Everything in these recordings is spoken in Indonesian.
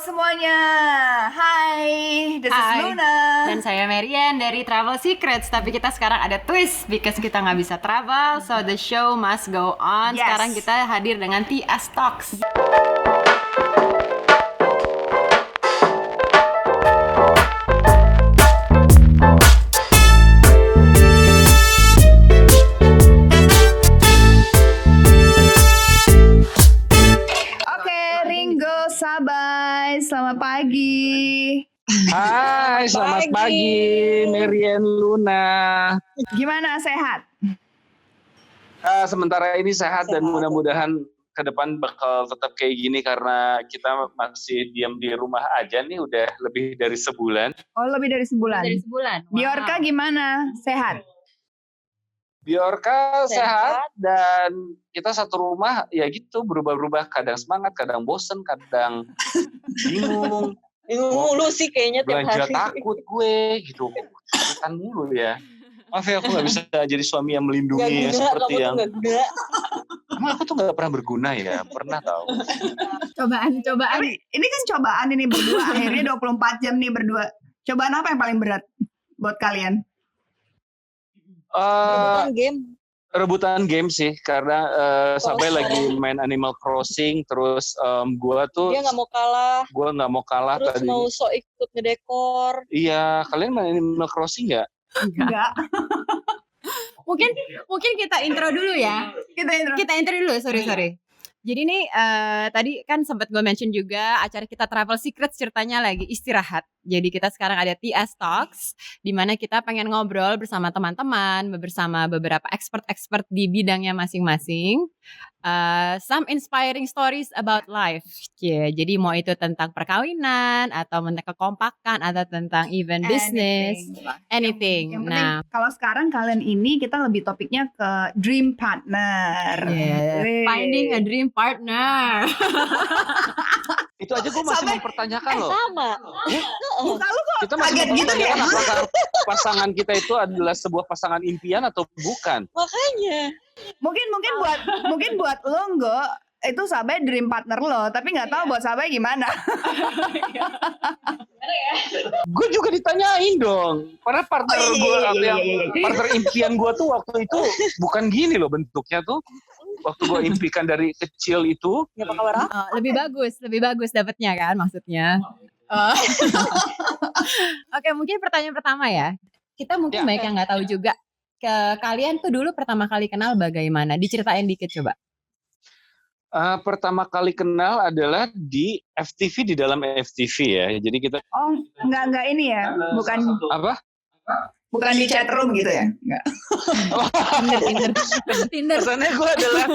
semuanya. Hai, this is Hai, Luna. dan saya Marian dari Travel Secrets. Tapi kita sekarang ada twist because kita nggak bisa travel, so the show must go on. Yes. Sekarang kita hadir dengan TS Talks. Oke, Ringo, Sabay, selamat pagi. Hai, selamat pagi, Marian, Luna. Gimana, sehat? Sementara ini sehat dan mudah-mudahan ke depan bakal tetap kayak gini karena kita masih diam di rumah aja nih udah lebih dari sebulan. Oh, lebih dari sebulan. Wow. Biorka gimana? Sehat? Biorka sehat dan kita satu rumah ya gitu berubah-ubah, kadang semangat, kadang bosen, kadang bingung. Bingung mulu sih kayaknya tiap Belanja hari. takut gue gitu, takutan mulu ya. Maaf ya, aku nggak bisa jadi suami yang melindungi ya, seperti yang. Emang aku tuh nggak pernah berguna ya, pernah tahu. Cobaan. Ini kan cobaan ini berdua, akhirnya 24 jam nih berdua. Cobaan apa yang paling berat buat kalian? Rebutan game. Rebutan game sih, karena Sabay lagi main Animal Crossing, terus gua tuh Dia nggak mau kalah. gua nggak mau kalah Terus tadi. mau sok ikut ngedekor. Iya, kalian main Animal Crossing nggak? Enggak. Mungkin kita intro dulu ya. Kita intro dulu, sorry. Jadi nih tadi kan sempat gue mention juga acara kita Travel Secrets ceritanya lagi istirahat. Jadi kita sekarang ada TS Talks di mana kita pengen ngobrol bersama teman-teman, bersama beberapa expert di bidangnya masing-masing. Some inspiring stories about life. Jadi mau itu tentang perkawinan atau tentang kekompakan atau tentang event business, anything. Yang penting Nah, kalau sekarang kalian ini kita lebih topiknya ke dream partner. Wih. finding a dream partner. Itu aja gue masih mempertanyakan loh. Sama. Muka lu kok Kita masih kaget gitu ya? mempertanyakan apakah pasangan kita itu adalah sebuah pasangan impian atau bukan. Makanya. Mungkin buat lo enggak itu Sabay dream partner lo, tapi nggak tahu buat Sabay gimana. Gue juga ditanyain dong. Karena partner Oh, iya, gue, iya. partner impian gue tuh waktu itu bukan gini loh bentuknya tuh. Waktu gue impikan dari kecil itu, Nggak apa kabar apa? Lebih bagus dapatnya kan maksudnya. Oke, mungkin pertanyaan pertama ya. Kita mungkin Ya. banyak yang nggak tahu juga. Kalian tuh dulu pertama kali kenal bagaimana? Diceritain dikit coba. pertama kali kenal adalah di FTV, di dalam FTV ya. Jadi kita Oh, enggak ini ya. Bukan di chat room gitu ya? Enggak. Tinder. Kesannya gue adalah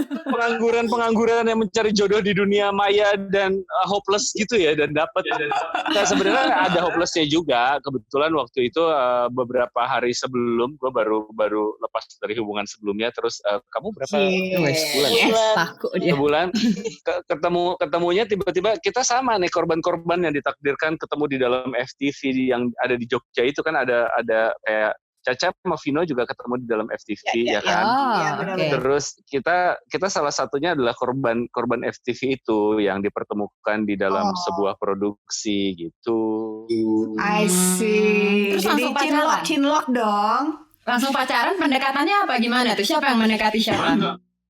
pengangguran yang mencari jodoh di dunia maya dan hopeless gitu ya, dan dapat. Nah, sebenarnya ada hopelessnya juga. Kebetulan waktu itu beberapa hari sebelum gue baru lepas dari hubungan sebelumnya. Terus kamu berapa? Sebulan. Takut dia. Sebulan ketemunya tiba-tiba kita sama nih, korban-korban yang ditakdirkan ketemu di dalam FTV yang ada di Jogja itu kan ada kayak Caca sama Vino juga ketemu di dalam FTV ya kan. Iya, Oh, benar-benar. oke. Terus kita salah satunya adalah korban FTV itu yang dipertemukan di dalam sebuah produksi gitu. I see. Terus Jadi langsung pacaran? cinlok dong. Langsung pacaran, pendekatannya apa gimana tuh? Siapa yang mendekati siapa?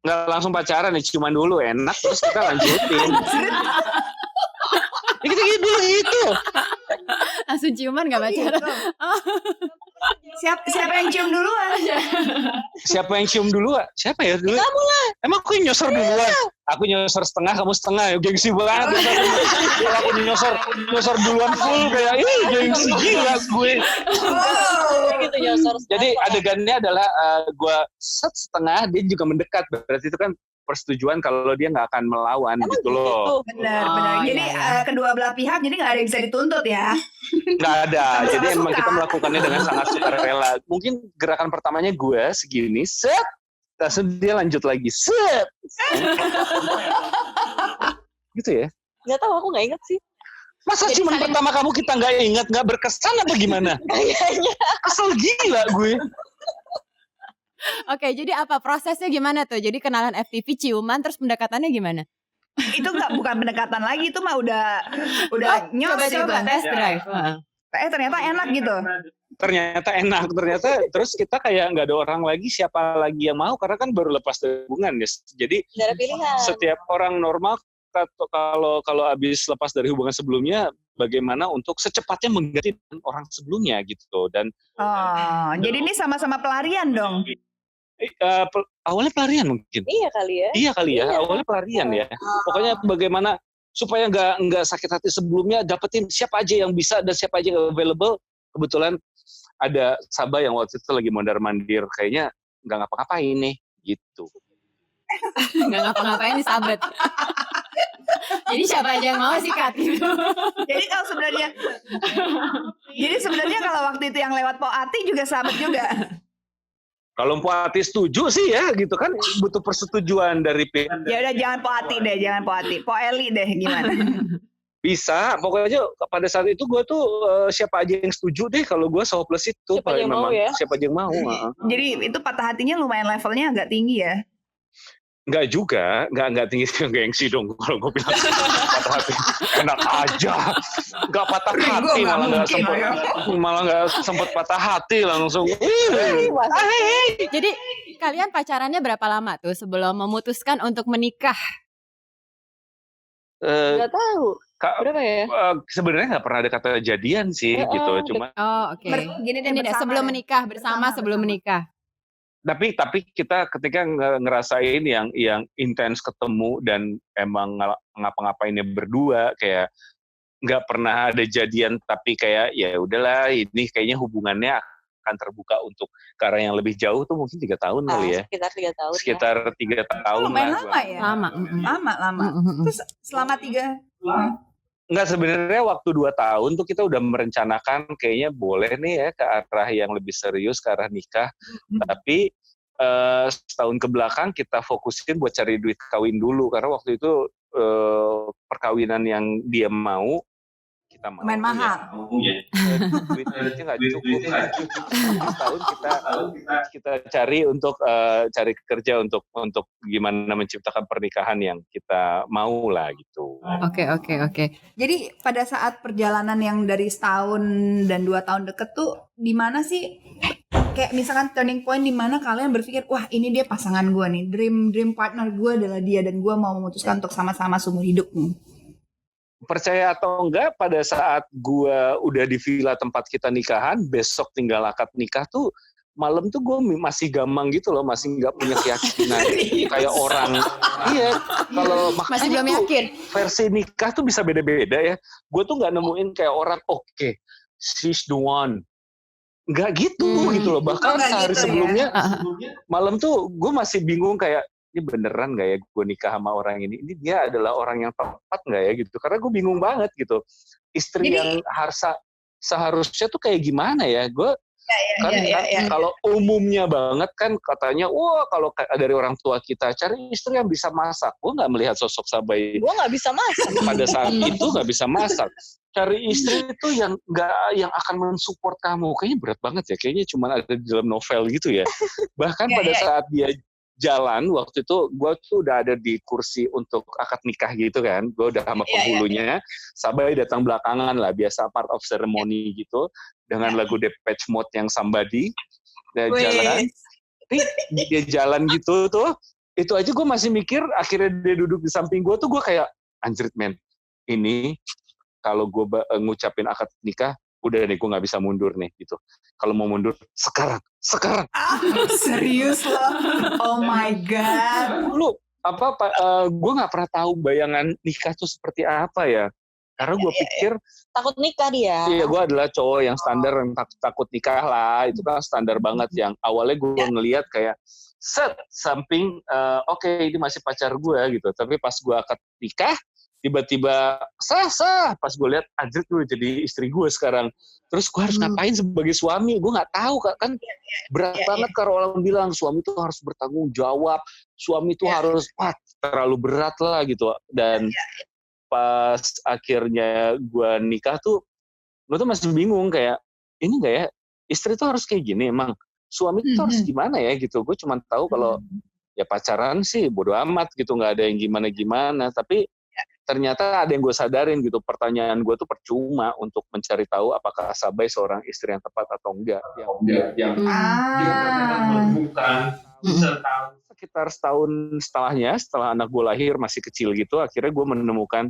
Nggak langsung pacaran nih, cuman dulu enak terus kita lanjutin. Ya kita dulu gitu. Langsung ciuman nggak pacaran? Siapa yang cium duluan? Siapa yang cium dulu? Siapa ya dulu? Kamu lah. Emang aku yang nyosor duluan? Aku nyosor setengah, kamu setengah. Ya, gengsi banget. Ya, aku nyosor duluan full kayak, gengsi gila gue. Kayak gitu nyosor. Jadi adegannya adalah gue setengah, dia juga mendekat. Berarti itu kan persetujuan kalau dia nggak akan melawan Emang gitu loh. Benar. Oh, Jadi iya. kedua belah pihak jadi nggak ada yang bisa dituntut ya. Nggak ada. Jadi Sama-sama emang suka. kita melakukannya dengan sangat sukarela. Mungkin gerakan pertamanya gue segini, set. Langsung dia lanjut lagi, set. Gitu ya. Nggak tahu, aku nggak inget sih. Masa Jadi cuma saling- pertama kamu kita nggak ingat, nggak berkesan apa gimana? Kayaknya. Kesel gila gue. Oke, jadi apa prosesnya gimana tuh? Jadi kenalan FTV, ciuman, terus pendekatannya gimana? Itu bukan pendekatan lagi, itu mah udah nyos gitu. Coba test drive. Ternyata enak gitu. Ternyata enak, terus kita kayak nggak ada orang lagi, siapa lagi yang mau, karena kan baru lepas dari hubungan ya. Jadi Nggak ada pilihan. setiap orang normal kalau habis lepas dari hubungan sebelumnya, bagaimana untuk secepatnya mengganti orang sebelumnya gitu. Dan Jadi ini sama-sama pelarian dong. awalnya pelarian mungkin. Iya kali ya. Iya kali ya, awalnya pelarian ya. Pokoknya bagaimana supaya nggak sakit hati sebelumnya, dapetin siapa aja yang bisa dan siapa aja yang available. Kebetulan ada Sabah yang waktu itu lagi mondar-mandir, kayaknya nggak ngapa-ngapain nih, gitu. Nggak ngapa-ngapain nih sahabat. Jadi siapa aja yang mau sih Kat gitu. Jadi sebenarnya kalau waktu itu yang lewat Po Ati juga sahabat juga. Kalau Mpok Ati setuju sih ya, gitu kan butuh persetujuan dari Ya udah jangan Po Ati deh, jangan Po Ati, Po Eli deh gimana? Bisa, pokoknya pada saat itu gue tuh siapa aja yang setuju deh kalau gue hopeless itu. Siapa aja yang mau ya? Siapa aja yang mau. Jadi itu patah hatinya lumayan levelnya agak tinggi ya? Enggak juga, enggak tinggi gengsi dong kalau gue bilang patah hati. Enak aja, enggak patah hati, malah enggak sempet patah hati langsung. Jadi kalian pacarannya berapa lama tuh sebelum memutuskan untuk menikah? Nggak tahu. Berapa ya? Sebenarnya nggak pernah ada kata jadian sih gitu, cuma. Oke. Gini deh, Ini deh sebelum menikah bersama sebelum menikah. Tapi kita ketika ngerasain yang intens ketemu dan emang ngapa-ngapainnya berdua, kayak nggak pernah ada jadian, tapi kayak ya udahlah ini kayaknya hubungannya akan terbuka untuk ke arah yang lebih jauh tuh mungkin 3 tahun kali ya. Sekitar 3 tahun. Sekitar 3 tahun lumayan lah. lama ya? Lama. Terus selama 3 Enggak, sebenarnya waktu 2 tahun tuh kita udah merencanakan kayaknya boleh nih ya ke arah yang lebih serius, ke arah nikah. Tapi setahun ke belakang kita fokusin buat cari duit kawin dulu, karena waktu itu perkawinan yang dia mau kita mau. Main mahal. Duitnya nggak cukup. Setahun kita cari untuk cari kerja untuk gimana menciptakan pernikahan yang kita mau lah gitu. Oke. Jadi pada saat perjalanan yang dari setahun dan 2 tahun deket tuh di mana sih? Kayak misalkan turning point di mana kalian berpikir, wah ini dia pasangan gue nih, dream partner gue adalah dia dan gue mau memutuskan untuk sama-sama seumur hidup nih. Percaya atau enggak, pada saat gue udah di villa tempat kita nikahan, besok tinggal akad nikah tuh, malam tuh gue masih gamang gitu loh, masih nggak punya keyakinan kayak orang. Iya, kalau masih belum yakin. Versi nikah tuh bisa beda-beda ya. Gue tuh nggak nemuin kayak orang, oke, she's the one. Nggak gitu gitu loh. Bahkan sehari gitu sebelumnya, malam tuh gue masih bingung kayak, ini beneran nggak ya gue nikah sama orang ini? Ini dia adalah orang yang tepat nggak ya gitu? Karena gue bingung banget gitu. Istri yang seharusnya tuh kayak gimana ya? Gue kalau umumnya banget kan katanya, wah kalau dari orang tua kita cari istri yang bisa masak. Gue nggak melihat sosok Sabai. Gue nggak bisa masak. Pada saat itu nggak bisa masak. Cari istri itu yang akan mensupport kamu. Kayaknya berat banget ya. Kayaknya cuma ada di dalam novel gitu ya. Bahkan pada saat dia jalan, waktu itu gue tuh udah ada di kursi untuk akad nikah gitu kan. Gue udah sama penghulunya. Sabai datang belakangan lah, biasa part of ceremony gitu. Dengan lagu Depeche Mode yang Somebody. Dia jalan. Tapi dia jalan gitu tuh. Itu aja gue masih mikir, akhirnya dia duduk di samping gue tuh gue kayak, anjrit men, ini kalau gue ngucapin akad nikah, udah deh gue nggak bisa mundur nih gitu. Kalau mau mundur sekarang. Serius loh? Oh my god. Lu gue nggak pernah tahu bayangan nikah tuh seperti apa ya. Karena gue pikir takut nikah dia. Iya, gue adalah cowok yang standar yang takut nikah lah. Itu kan standar banget yang awalnya gue ngelihat kayak samping oke, ini masih pacar gue gitu. Tapi pas gue akad nikah tiba-tiba sah pas gue lihat anjir gue jadi istri gue sekarang, terus gue harus ngapain sebagai suami, gue nggak tahu kan berat banget kalau orang bilang suami itu harus bertanggung jawab, suami itu harus terlalu berat lah gitu. Dan pas akhirnya gue nikah tuh gue tuh masih bingung kayak ini nggak ya, istri tuh harus kayak gini, emang suami itu harus gimana ya gitu. Gue cuma tahu kalau ya pacaran sih bodo amat gitu, nggak ada yang gimana-gimana. Tapi ternyata ada yang gue sadarin gitu, pertanyaan gue tuh percuma untuk mencari tahu apakah Sabai seorang istri yang tepat atau enggak. Yang menemukan sekitar setahun setelah anak gue lahir masih kecil gitu, akhirnya gue menemukan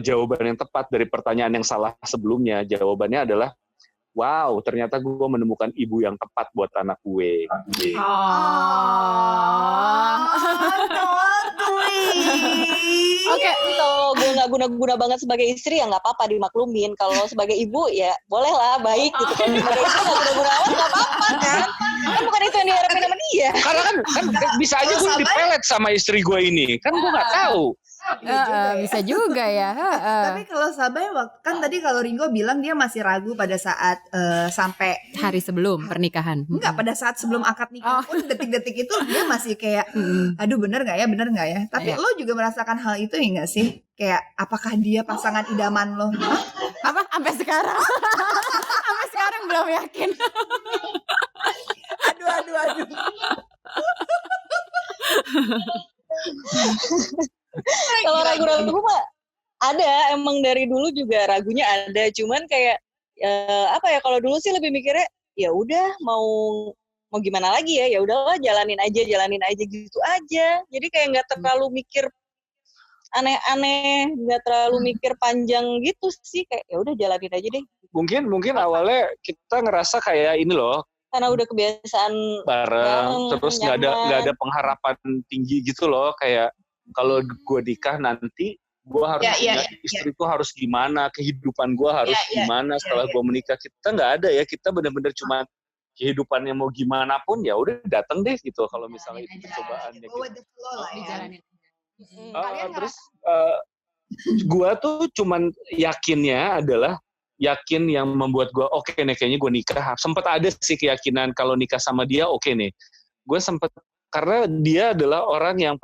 jawaban yang tepat dari pertanyaan yang salah sebelumnya. Jawabannya adalah, wow, ternyata gue menemukan ibu yang tepat buat anak gue. Oke, kalau gue nggak guna-guna banget sebagai istri ya nggak apa-apa dimaklumin. Kalau sebagai ibu ya boleh lah, baik gitu. Kalau sebagai istri nggak guna-guna amat nggak apa-apa kan? Kan bukan itu yang diharapin sama dia. Karena kan bisa aja gue dipelet sama istri gue ini, kan gue nggak tahu. Bisa juga ya. Tapi kalau Sabai kan tadi kalau Ringo bilang dia masih ragu pada saat sampai hari sebelum pernikahan. Enggak, pada saat sebelum akad nikah pun detik-detik itu dia masih kayak aduh bener gak ya. Tapi lo juga merasakan hal itu ya gak sih? Kayak apakah dia pasangan idaman lo? Apa? Sampai sekarang? Sampai sekarang belum yakin. Aduh. Kalau ragu-ragu mah ada, emang dari dulu juga ragunya ada, cuman kayak apa ya, kalau dulu sih lebih mikirnya ya udah mau gimana lagi ya udahlah jalanin aja gitu aja. Jadi kayak nggak terlalu mikir aneh-aneh, nggak terlalu mikir panjang gitu sih, kayak ya udah jalanin aja deh. Mungkin awalnya kita ngerasa kayak ini loh, karena udah kebiasaan bareng terus nggak ada pengharapan tinggi gitu loh, kayak kalau gue nikah nanti gue harus istriku harus gimana, kehidupan gue harus gimana setelah gue menikah. Kita nggak ada ya, kita benar-benar cuma kehidupannya mau gimana pun ya udah datang deh gitu. Kalau misalnya itu percobaannya gitu. Terus gue tuh cuman yakin yang membuat gue oke nih, kayaknya gue nikah. Sempet ada sih keyakinan kalau nikah sama dia oke nih. Gue sempet, karena dia adalah orang yang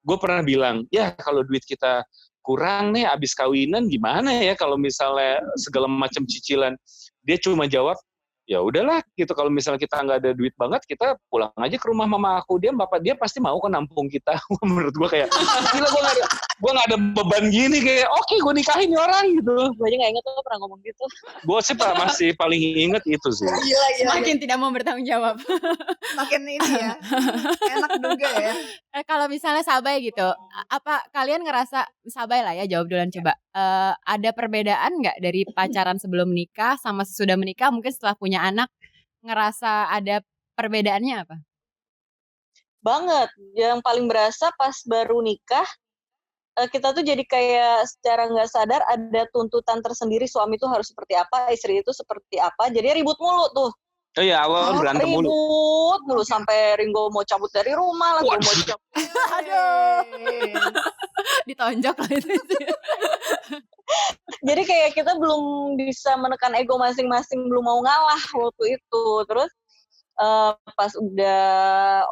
gue pernah bilang, ya kalau duit kita kurang nih abis kawinan gimana ya kalau misalnya segala macam cicilan. Dia cuma jawab, ya udahlah gitu, kalau misalnya kita nggak ada duit banget, kita pulang aja ke rumah mama aku, bapak dia pasti mau kan nampung kita. Menurut gue kayak, gila, gue nggak ada beban gini, kayak oke, gue nikahin nih orang gitu. Gue aja nggak inget lo pernah ngomong gitu. Gue sih masih paling inget itu sih. Semakin tidak mau bertanggung jawab. Makin ini ya, enak juga ya. Kalau misalnya Sabai gitu, apa kalian ngerasa, Sabai lah ya, jawab duluan coba. Ada perbedaan nggak dari pacaran sebelum menikah sama sesudah menikah, mungkin setelah punya anak, ngerasa ada perbedaannya apa? Banget. Yang paling berasa pas baru nikah, kita tuh jadi kayak secara nggak sadar ada tuntutan tersendiri, suami tuh harus seperti apa, istri itu seperti apa, jadi ribut mulu tuh. Oh iya, awal berantem mulu. Ribut mulu sampai Ringo mau cabut dari rumah lah, mau cabut. Aduh. Ditonjok lah itu. Jadi kayak kita belum bisa menekan ego masing-masing, belum mau ngalah waktu itu. Terus pas udah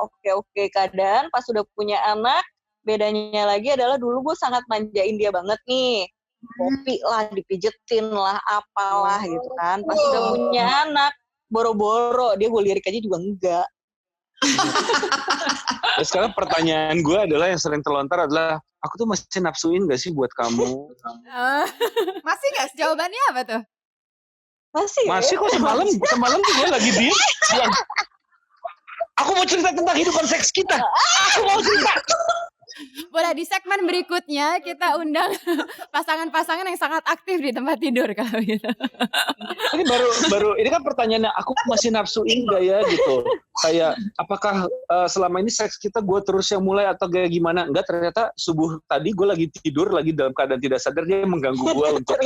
oke keadaan, pas udah punya anak, bedanya lagi adalah dulu gue sangat manjain dia banget nih. Kopi lah, dipijetin lah, apalah gitu kan. Pas udah punya anak, boro-boro, dia gue lirik aja juga enggak. Terus sekarang pertanyaan gue adalah yang sering terlontar adalah, aku tuh masih nafsuin gak sih buat kamu? Masih gak sih? Jawabannya apa tuh? Masih kok, semalam tuh gue lagi bilang, aku mau cerita tentang kehidupan seks kita. Aku mau cerita. Boleh di segmen berikutnya kita undang pasangan-pasangan yang sangat aktif di tempat tidur kalau gitu. Ini baru ini kan pertanyaannya, aku masih nafsuin gak ya gitu. Kayak apakah selama ini seks kita gue terus yang mulai atau kayak gimana? Enggak, ternyata subuh tadi gue lagi tidur, lagi dalam keadaan tidak sadar, dia mengganggu gue untuk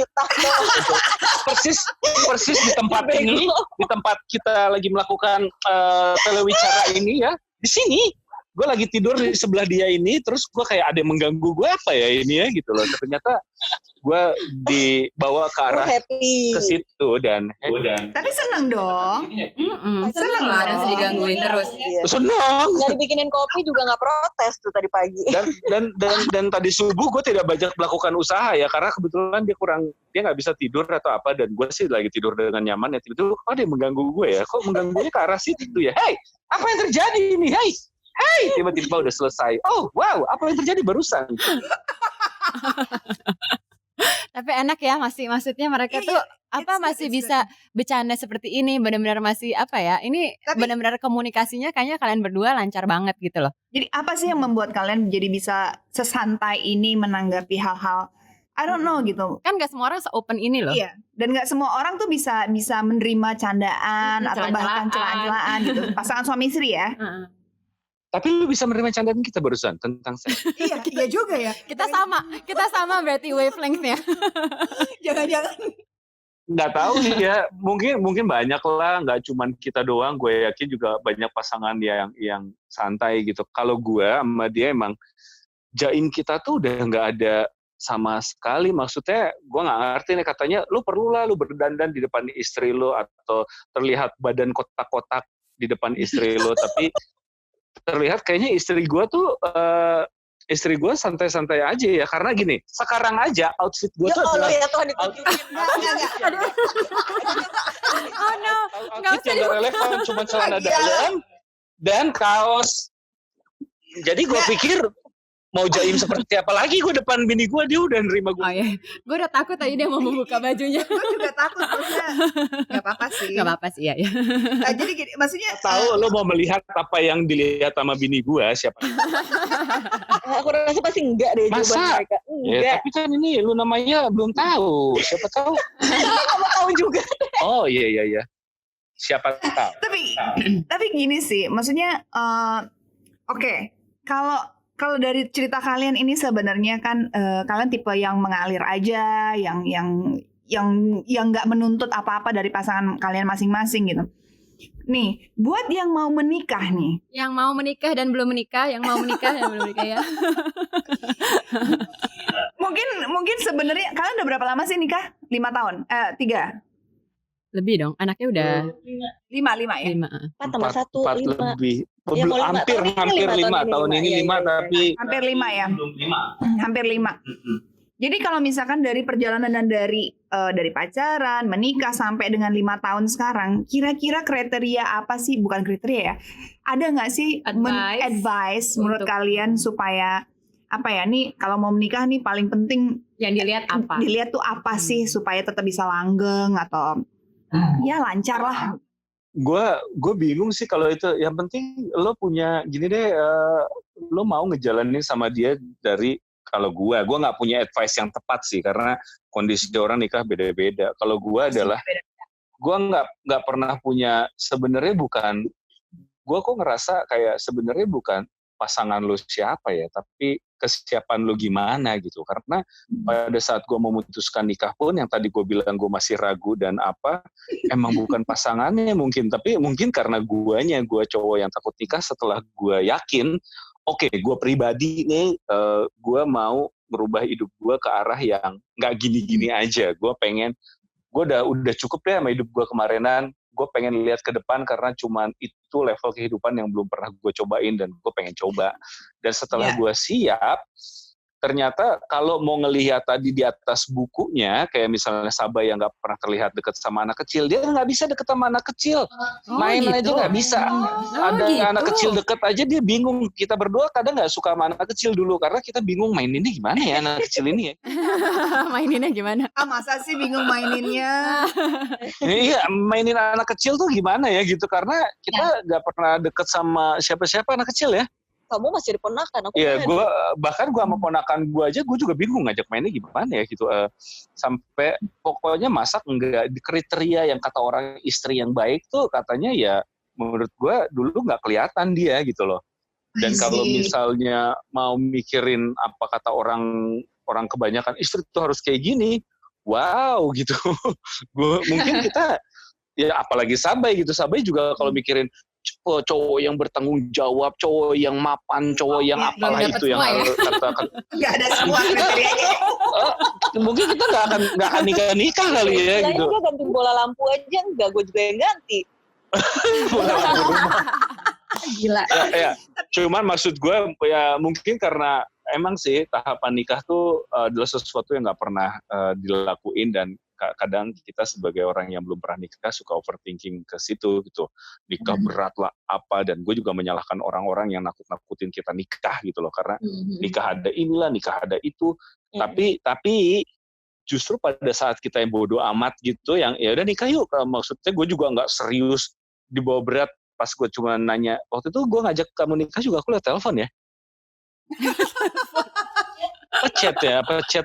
persis di tempat ini, di tempat kita lagi melakukan telewicara ini ya, di sini. Gue lagi tidur di sebelah dia ini, terus gue kayak ada yang mengganggu gue apa ya ini ya gitu loh. Ternyata gue dibawa ke arah ke situ dan tapi seneng dong. Seneng lah dan digangguin terus. Seneng. Nggak dibikinin kopi juga nggak protes tuh tadi pagi. Dan tadi subuh gue tidak banyak melakukan usaha ya, karena kebetulan dia nggak bisa tidur atau apa, dan gue sih lagi tidur dengan nyaman ya. Tiba-tiba kok dia mengganggu gue ya, kok mengganggunya ke arah situ ya. Hey, apa yang terjadi ini? Hey, tiba-tiba udah selesai. Oh wow, apa yang terjadi barusan? Tapi enak ya, maksudnya mereka tuh masih bisa bercanda seperti ini, benar-benar masih ini benar-benar komunikasinya kayaknya kalian berdua lancar banget gitu loh. Jadi apa sih yang membuat kalian jadi bisa sesantai ini menanggapi hal-hal I don't know gitu. Kan gak semua orang se-open ini loh. Iya. Dan gak semua orang tuh bisa menerima candaan atau bahkan celaan-celaan gitu. Pasangan suami istri ya. Tapi lu bisa menerima candaan kita barusan tentang seks. Iya juga ya. Kita sama berarti wavelength-nya. Jangan-jangan. Nggak tahu sih ya, mungkin banyak lah, nggak cuman kita doang. Gue yakin juga banyak pasangan yang santai gitu. Kalau gue sama dia emang jaim kita tuh udah nggak ada sama sekali. Maksudnya gue nggak ngerti nih, katanya lu perlulah lu berdandan di depan istri lu atau terlihat badan kotak-kotak di depan istri lu, tapi terlihat kayaknya istri gue santai-santai aja ya, karena gini, sekarang aja outfit gue tuh adalah ya Tuhan ditunjukin. Oh no, nggak outfit usah yang gak relevan, cuma celana dalam dan kaos. Jadi gue pikir mau jaim seperti apa lagi gue depan bini gue, dia udah nerima gue. Oh iya, gue udah takut tadi dia mau membuka bajunya. Gue juga takut maksudnya. Gak apa-apa sih. Iya. Nah, jadi gini, maksudnya Tahu lo mau melihat apa yang dilihat sama bini gue, siapa? Aku rasa pasti enggak deh jawaban Masa? mereka. Ya, Enggak. tapi kan ini lu namanya belum tahu. Siapa tahu? Kamu tahu juga. Oh iya. Siapa tahu. tapi gini sih, maksudnya oke, kalau dari cerita kalian ini sebenarnya kan kalian tipe yang mengalir aja, yang nggak menuntut apa-apa dari pasangan kalian masing-masing gitu. Nih, buat yang mau menikah nih, Yang mau menikah dan belum menikah, yang mau menikah dan belum menikah ya. mungkin sebenarnya kalian udah berapa lama sih nikah? 5 tahun? 3? Lebih dong, anaknya udah 5 ya? 5. 4 tambah 1, 5. lebih. Ya, mau lima. Hampir 5 tahun ini 5 tapi Hampir 5 ya? Hampir 5. Jadi kalau misalkan dari perjalanan dan dari pacaran, menikah sampai dengan 5 tahun sekarang, kira-kira kriteria apa sih? Bukan kriteria ya. Ada nggak sih advice menurut kalian supaya apa ya? Nih kalau mau menikah nih paling penting Yang dilihat apa? dilihat tuh apa sih supaya tetap bisa langgeng atau ya lancar lah. gue bingung sih kalau itu. Yang penting lo punya gini deh, lo mau ngejalanin sama dia dari, kalau gue nggak punya advice yang tepat sih, karena kondisi orang nikah beda-beda. Kalau gue adalah gue nggak pernah punya, sebenarnya bukan, gue kok ngerasa kayak sebenarnya bukan pasangan lo siapa ya, tapi kesiapan lo gimana gitu. Karena pada saat gue memutuskan nikah pun, yang tadi gue bilang gue masih ragu dan apa, emang bukan pasangannya mungkin, tapi mungkin karena gue cowok yang takut nikah. Setelah gue yakin, oke, gue pribadi nih, gue mau merubah hidup gue ke arah yang nggak gini-gini aja. Gue udah cukup deh sama hidup gue kemarinan. Gue pengen lihat ke depan, karena cuman itu level kehidupan yang belum pernah gue cobain dan gue pengen coba. Dan setelah gue siap, ternyata kalau mau ngelihat tadi di atas bukunya, kayak misalnya Sabah yang nggak pernah terlihat deket sama anak kecil, dia nggak bisa deket sama anak kecil, main aja nggak bisa. Ada anak kecil deket aja dia bingung. Kita berdua kadang nggak suka sama anak kecil dulu, karena kita bingung maininnya gimana ya anak kecil ini ya. Maininnya gimana? Masa sih bingung maininnya? Iya, mainin anak kecil tuh gimana ya gitu, karena kita nggak pernah deket sama siapa-siapa anak kecil ya. Kamu masih jadi ponakan, aku Iya, bahkan gue sama ponakan gue aja, gue juga bingung ngajak mainnya gimana ya gitu. Sampai pokoknya masak enggak di kriteria yang kata orang istri yang baik tuh, katanya ya menurut gue dulu nggak kelihatan dia gitu loh. Dan kalau misalnya mau mikirin apa kata orang kebanyakan, istri tuh harus kayak gini, wow gitu. Mungkin kita ya, apalagi Sabai gitu, Sabai juga kalau mikirin cowok yang bertanggung jawab, cowok yang mapan, cowok yang apalah itu yang harus katakan. Nggak ada semua kriterianya. Mungkin kita nggak akan nikah kali ya gitu. Gue ganti bola lampu aja enggak, gue juga yang ganti. Bola lampu rumah. Gila. Ya. Cuman maksud gue ya mungkin karena emang sih tahapan nikah tuh adalah sesuatu yang nggak pernah dilakuin, dan kadang kita sebagai orang yang belum pernah nikah suka overthinking ke situ gitu. Nikah berat lah apa, dan gue juga menyalahkan orang-orang yang nakut-nakutin kita nikah gitu loh, karena nikah ada inilah, nikah ada itu. Tapi justru pada saat kita yang bodoh amat gitu, yang ya udah nikah yuk, maksudnya gue juga nggak serius dibawa berat. Pas gue cuma nanya, waktu itu gue ngajak kamu nikah juga aku liat telepon ya. Chat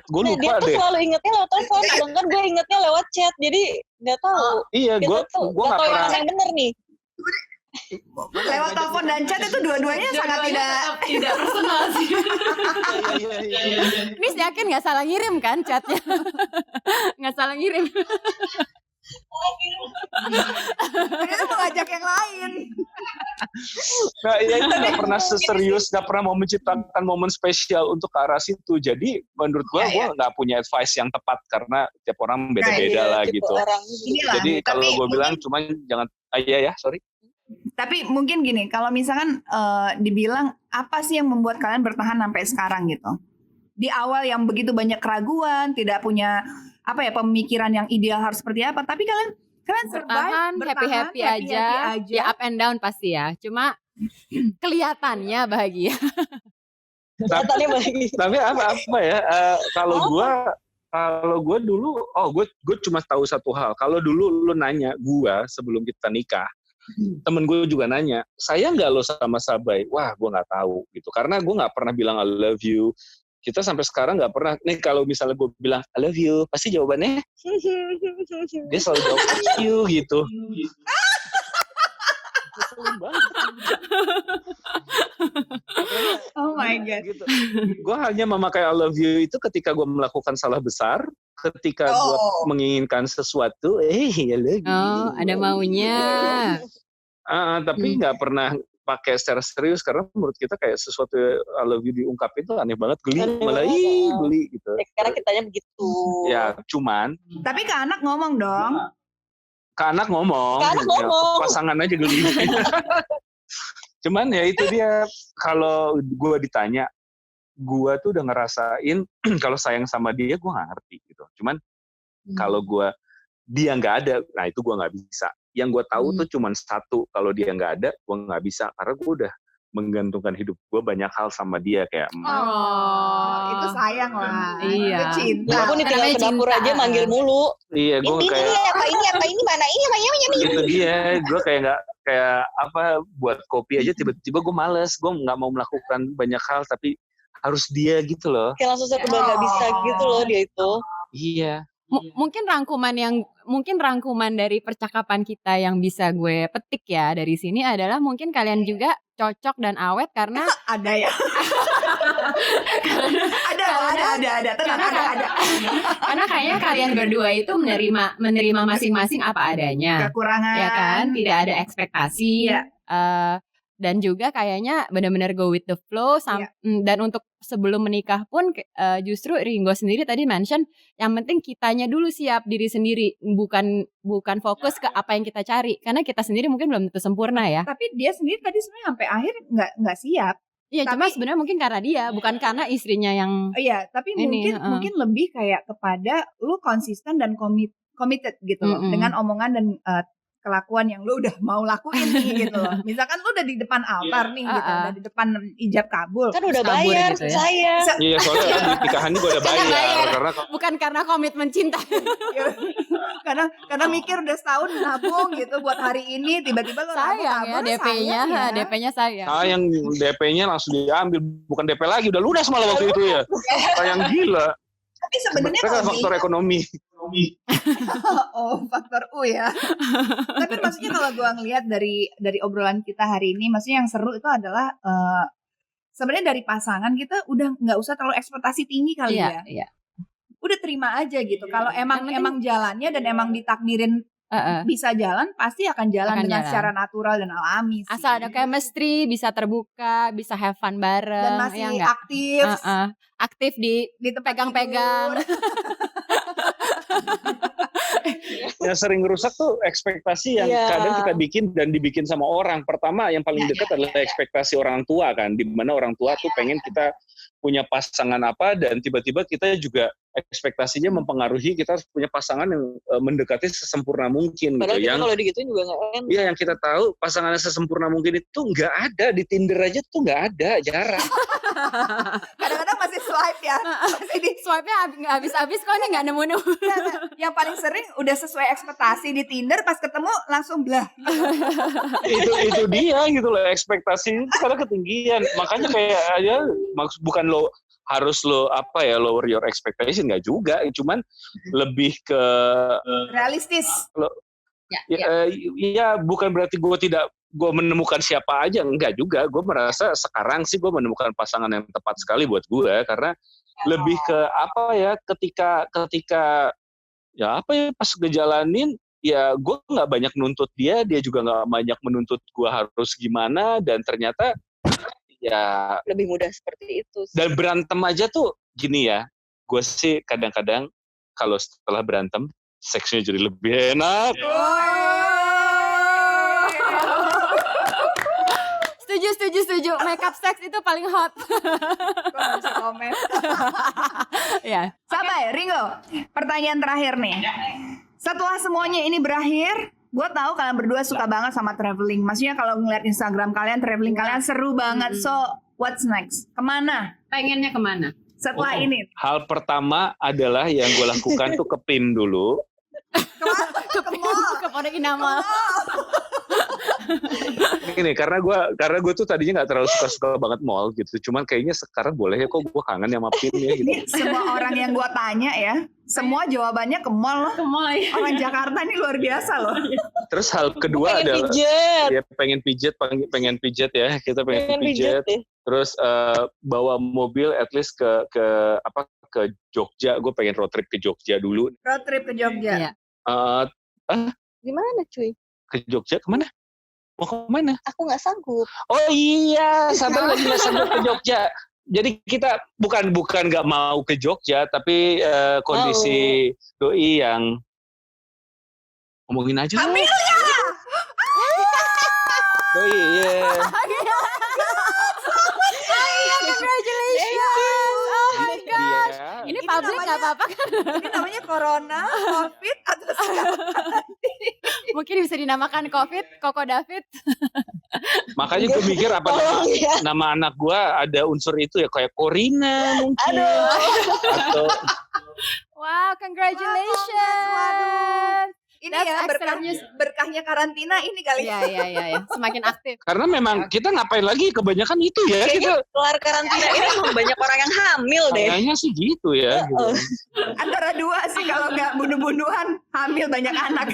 gue lupa dia tuh deh. selalu ingetnya lewat telepon, sedangkan gue ingetnya lewat chat, jadi nggak tahu. Iya, gue nggak tahu pernah. yang bener nih. Lewat telepon dan chat itu dua-duanya sangat tidak personal sih. Iya. Nis yakin nggak salah ngirim kan chatnya? Nggak salah ngirim. ternyata mengajak yang lain. Nah, ya itu nggak pernah serius, nggak pernah mau menciptakan momen spesial untuk ke arah situ. Jadi menurut gue nggak punya advice yang tepat karena tiap orang beda-beda lah gitu. Jadi kalau gue bilang cuma jangan, sorry. Tapi mungkin gini, kalau misalkan dibilang apa sih yang membuat kalian bertahan sampai sekarang gitu? Di awal yang begitu banyak keraguan, tidak punya pemikiran yang ideal harus seperti apa, tapi kalian bertahan happy aja. Ya up and down pasti ya. Cuma kelihatannya bahagia. Tapi apa ya? Kalau gue dulu, gue cuma tahu satu hal. Kalau dulu lu nanya gue sebelum kita nikah, temen gue juga nanya, sayang nggak lo sama Sabai? Wah, gue nggak tahu gitu. Karena gue nggak pernah bilang I love you. Kita sampai sekarang nggak pernah. Nih kalau misalnya gue bilang I love you, pasti jawabannya dia selalu jawab I love you gitu. Oh my god. Gitu. Gue hanya memakai I love you itu ketika gue melakukan salah besar, ketika gue menginginkan sesuatu, I love you. Oh, ada maunya. Tapi nggak pernah pakai secara serius, karena menurut kita kayak sesuatu I love you diungkapin itu aneh banget, geli, malah geli gitu. Karena kitanya begitu. Ya, cuman. Tapi ke anak ngomong dong. Ke anak ngomong. Pasangan aja geli. Cuman ya itu dia, kalau gue ditanya, gue tuh udah ngerasain kalau sayang sama dia, gue nggak ngerti gitu. Cuman kalau dia nggak ada, nah itu gue nggak bisa. Yang gue tahu tuh cuman satu, kalau dia nggak ada, gue nggak bisa, karena gue udah menggantungkan hidup gue banyak hal sama dia kayak. Itu sayang lah. Iya. Itu cinta. Aku nih tinggal ke dapur aja manggil mulu. Iya, gue kayak. Ini mana ini. Itu dia, gue kayak buat kopi aja tiba-tiba gue males, gue nggak mau melakukan banyak hal, tapi harus dia gitu loh. Kayak langsung serba nggak bisa gitu loh dia itu. Iya. Mungkin rangkuman dari percakapan kita yang bisa gue petik ya dari sini adalah mungkin kalian juga cocok dan awet karena ada ya. ada. Karena kayaknya kalian berdua itu menerima masing-masing apa adanya. Kekurangan. Ya kan, tidak ada ekspektasi. Iya. Dan juga kayaknya benar-benar go with the flow. Dan untuk sebelum menikah pun justru Ringo sendiri tadi mention yang penting kitanya dulu siap diri sendiri, bukan fokus ke apa yang kita cari, karena kita sendiri mungkin belum tentu sempurna ya. Tapi dia sendiri tadi sebenarnya sampai akhir nggak siap. Iya, cuma sebenarnya mungkin karena dia, bukan karena istrinya yang. Iya, tapi mungkin lebih kayak kepada lu konsisten dan committed gitu loh, dengan omongan dan kelakuan yang lu udah mau lakuin nih gitu loh. Misalkan lu udah di depan altar nih gitu, udah di depan ijab kabul. Kan udah bayar gitu ya. saya. Iya, soalnya di nikahan gue udah bayar. Bukan karena komitmen cinta. karena mikir udah setahun nabung gitu buat hari ini, tiba-tiba lu sayang ya DP-nya sayang. Sayang DP-nya langsung diambil, bukan DP lagi, udah lunas malah waktu itu ya. Sayang gila. Tapi sebenarnya kan faktor ekonomi. Faktor U ya. Tapi maksudnya kalau gue ngelihat dari obrolan kita hari ini, maksudnya yang seru itu adalah sebenarnya dari pasangan kita udah nggak usah terlalu ekspektasi tinggi kali ya. Iya. Udah terima aja gitu. Kalau emang jalannya dan emang ditakdirin bisa jalan, pasti akan jalan dengan secara natural dan alami sih. Asal ada chemistry, bisa terbuka, bisa have fun bareng. Dan masih aktif. Aktif di pegang-pegang. Ya yang sering rusak tuh ekspektasi yang Iya. kadang kita bikin dan dibikin sama orang. Pertama yang paling dekat adalah ekspektasi orang tua kan, di mana orang tua tuh pengen kita punya pasangan apa dan tiba-tiba kita juga ekspektasinya mempengaruhi kita harus punya pasangan yang mendekati sesempurna mungkin Padahal gitu. kita Yang kalau digituin juga nggak enak. iya yang kita tahu pasangannya sesempurna mungkin itu nggak ada di Tinder aja tuh nggak ada, jarang. Kadang-kadang masih swipe ya. Masih di Swipe-nya nggak habis-habis kok nih, nggak nemu-nemu. yang paling sering udah sesuai ekspektasi di Tinder, pas ketemu langsung blah. itu dia gitu loh, ekspektasi itu kadang ketinggian. Makanya kayak aja bukan lo harus lo apa ya lower your expectation, nggak juga, cuman lebih ke Realistis. ya bukan berarti gue menemukan siapa aja, enggak juga. Gue merasa sekarang sih gue menemukan pasangan yang tepat sekali buat gue, karena lebih ke apa ya, ketika ya apa ya pas ngejalanin ya gue nggak banyak nuntut dia juga nggak banyak menuntut gue harus gimana, dan ternyata ya Lebih mudah seperti itu sih. dan berantem aja tuh gini ya, gue sih kadang-kadang kalau setelah berantem seksnya jadi lebih enak. Setuju. Makeup sex itu paling hot. Gue gak bisa komen. Ya. Sabar, Ringo. Pertanyaan terakhir nih. Setelah semuanya ini berakhir, gue tahu kalian berdua suka banget sama traveling. Maksudnya kalau ngeliat Instagram kalian, traveling kalian seru banget. So, what's next? Kemana Pengennya kemana? setelah ini? Hal pertama adalah yang gue lakukan tuh ke PIM dulu. Ke Pondok Indah. Ini karena gue tuh tadinya nggak terlalu suka banget mall gitu. Cuman kayaknya sekarang boleh ya, kok gue kangen sama PIM ya gitu. Ini semua orang yang gue tanya ya, semua jawabannya ke mall loh. Ke mall ya. Orang Jakarta ini luar biasa loh. Terus hal kedua Pengen adalah pijet. ya pengen pijet ya, kita pengen pijet. ya. Terus bawa mobil at least ke Jogja. Gue pengen road trip ke Jogja dulu. Road trip ke Jogja. Iya. Gimana cuy? Ke Jogja kemana? Mau kemana? Aku nggak sanggup. Oh iya, sabar lagi nggak sanggup ke Jogja. Jadi kita bukan nggak mau ke Jogja, tapi kondisi doi yang ngomongin aja. Hamil Doi, iya. Congratulations. Oh my god. Iya. Ini publik nggak apa-apa kan? Ini namanya Corona, COVID, atau Mungkin bisa dinamakan COVID, Koko David. Makanya gue mikir apa nama anak gue ada unsur itu ya, kayak Corina mungkin. Atau Wow, congratulations. ini That's ya extra news. berkahnya karantina ini kali. Iya. Semakin aktif. karena memang kita ngapain lagi, kebanyakan itu ya. Kayaknya Kita keluar karantina ini emang banyak orang yang hamil deh. kayaknya sih gitu ya. Gitu. Antara dua sih, kalau nggak bunuh-bunuhan, hamil banyak anak.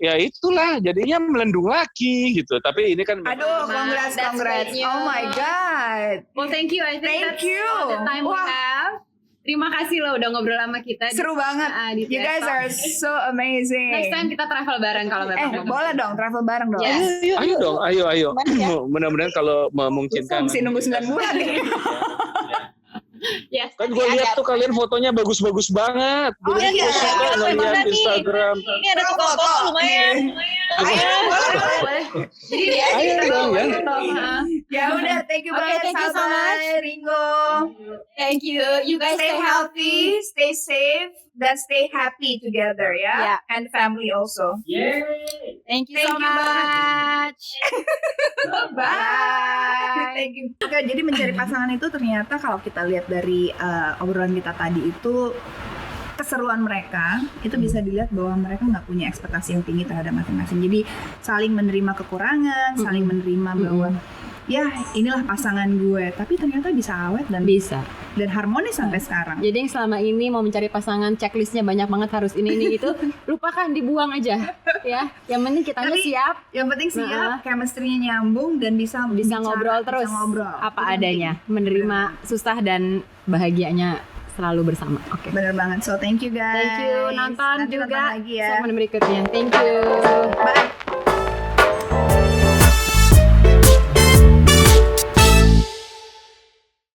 Ya itulah, jadinya melendung lagi gitu. Tapi ini kan Aduh, congrats. That's great news. Oh my god. Well, thank you. I think Thank that's you. all the time we Wah. have. Terima kasih loh udah ngobrol sama kita. Seru banget. di You guys TikTok. are so amazing. Next time kita travel bareng kalau memang mau. boleh dong, travel bareng dong. Yes. ayo dong, ayo. Gimana ya? Mudah-mudahan kalau memungkinkan. Mesti nunggu 9 bulan nih. Yes. Kan gue lihat tuh kalian fotonya bagus-bagus banget. Oh, Jadi iya. gue suka Iya, ngeliat gimana nih? Instagram. Ini ada tukang foto lumayan. Ayo, Boleh. Jadi dia Ayo dong ya. Ya udah, thank you Oke, banget thank you so Salma, much. Ringo. Thank you. You guys Stay healthy, stay safe, dan stay happy together ya. Yeah. And family also. Thank you Thank so you banget. much. Bye. Thank you. Oke, jadi mencari pasangan itu ternyata kalau kita lihat dari obrolan kita tadi itu, keseruan mereka itu bisa dilihat bahwa mereka nggak punya ekspektasi yang tinggi terhadap masing-masing. Jadi saling menerima kekurangan, saling menerima bahwa ya inilah pasangan gue, tapi ternyata bisa awet dan Bisa. harmonis sampai sekarang. Jadi yang selama ini mau mencari pasangan checklistnya banyak banget, harus ini itu, lupakan, dibuang aja ya. Yang penting kitanya Tapi, siap, Yang penting siap, chemistry-nya nyambung dan bisa bisa bicara, ngobrol terus bisa ngobrol. apa Itu adanya, penting. menerima susah dan bahagianya selalu bersama. Oke. Bener banget. So thank you guys. Thank you nonton Nanti juga nonton lagi ya. segmen berikutnya. Thank you.